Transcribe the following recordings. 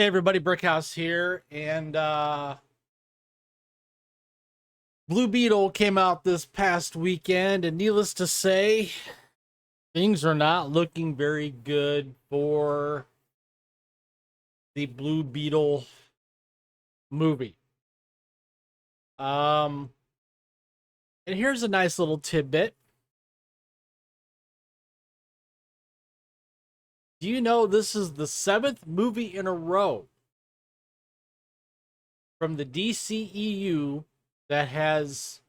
Hey everybody, Brickhouse here, and Blue Beetle came out this past weekend, and needless to say, things are not looking very good for the Blue Beetle movie. And here's a nice little tidbit. Do you know this is the 7th movie in a row from the DCEU that has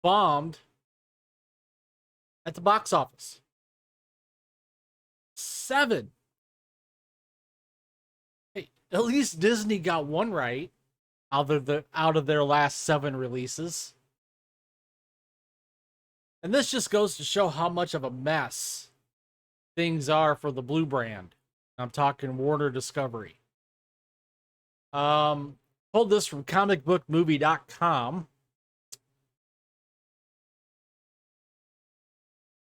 bombed at the box office? 7. Hey, at least Disney got one right out of their last 7 releases. And this just goes to show how much of a mess things are for the Blue brand. I'm talking Warner Discovery. Pulled this from comicbookmovie.com.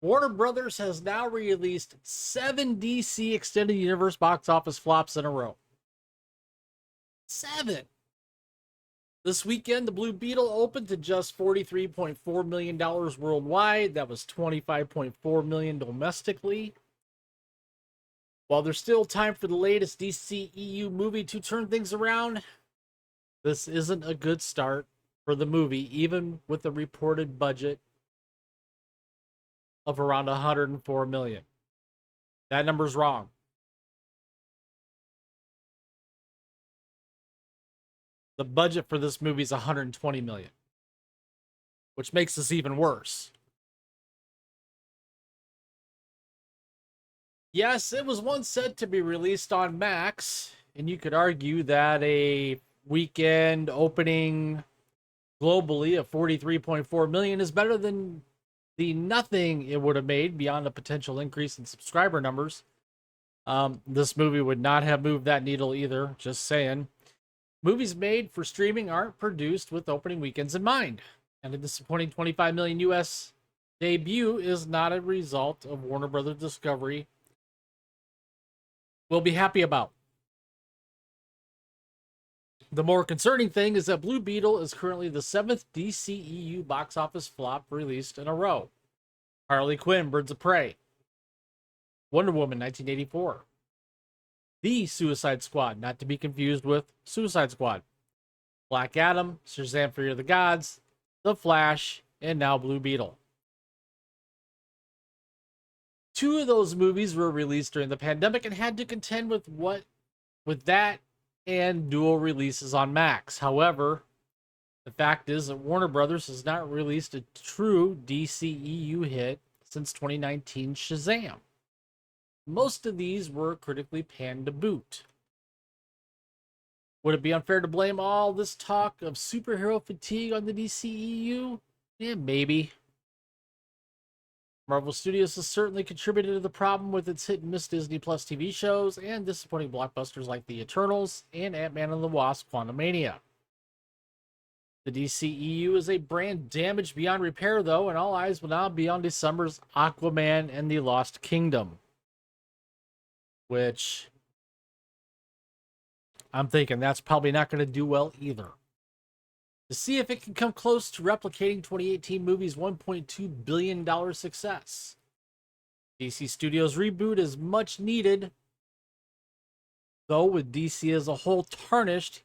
Warner Brothers has now released 7 DC Extended Universe box office flops in a row. 7. This weekend, the Blue Beetle opened to just $43.4 million worldwide. That was $25.4 million domestically. While there's still time for the latest DCEU movie to turn things around, this isn't a good start for the movie, even with a reported budget of around $104 million. That number's wrong. The budget for this movie is $120 million, which makes this even worse. Yes, it was once said to be released on Max, and you could argue that a weekend opening globally of $43.4 million is better than the nothing it would have made beyond a potential increase in subscriber numbers. This movie would not have moved that needle either, just saying. Movies made for streaming aren't produced with opening weekends in mind, and a disappointing 25 million US debut is not a result of Warner Brothers Discovery we'll be happy about. The more concerning thing is that Blue Beetle is currently the 7th DCEU box office flop released in a row. Harley Quinn, Birds of Prey, Wonder Woman, 1984, The Suicide Squad, not to be confused with Suicide Squad, Black Adam, Shazam! Fury of the Gods, The Flash, and now Blue Beetle. 2 of those movies were released during the pandemic and had to contend with that and dual releases on Max. However, the fact is that Warner Brothers has not released a true DCEU hit since 2019 Shazam. Most of these were critically panned to boot. Would it be unfair to blame all this talk of superhero fatigue on the DCEU? Yeah, maybe. Marvel Studios has certainly contributed to the problem with its hit and miss Disney Plus TV shows and disappointing blockbusters like The Eternals and Ant-Man and the Wasp: Quantumania. The DCEU is a brand damaged beyond repair, though, and all eyes will now be on December's Aquaman and the Lost Kingdom, which I'm thinking that's probably not going to do well either. To see if it can come close to replicating 2018 movie's $1.2 billion success. DC Studios' reboot is much needed, though with DC as a whole tarnished,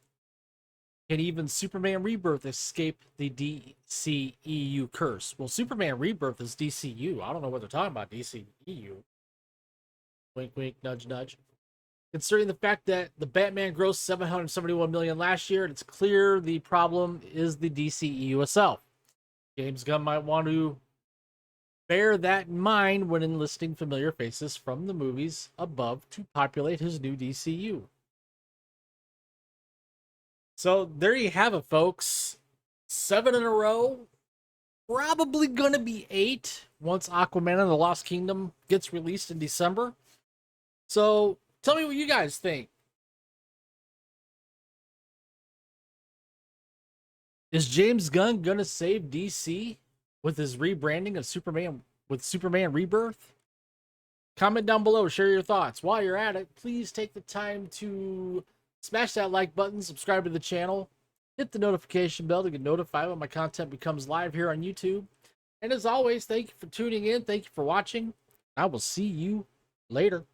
can even Superman Rebirth escape the DCEU curse? Well, Superman Rebirth is DCU. I don't know what they're talking about, DCEU. Wink, wink, nudge, nudge. Considering the fact that the Batman grossed $771 million last year, and it's clear the problem is the DCEU itself. James Gunn might want to bear that in mind when enlisting familiar faces from the movies above to populate his new DCU. So there you have it, folks. 7 in a row. Probably going to be 8 once Aquaman and the Lost Kingdom gets released in December. So tell me what you guys think. Is James Gunn going to save DC with his rebranding of Superman with Superman Rebirth? Comment down below, share your thoughts. While you're at it, please take the time to Smash that like button, subscribe to the channel, hit the notification bell to get notified when my content becomes live here on YouTube. And as always, thank you for tuning in. Thank you for watching. I will see you later.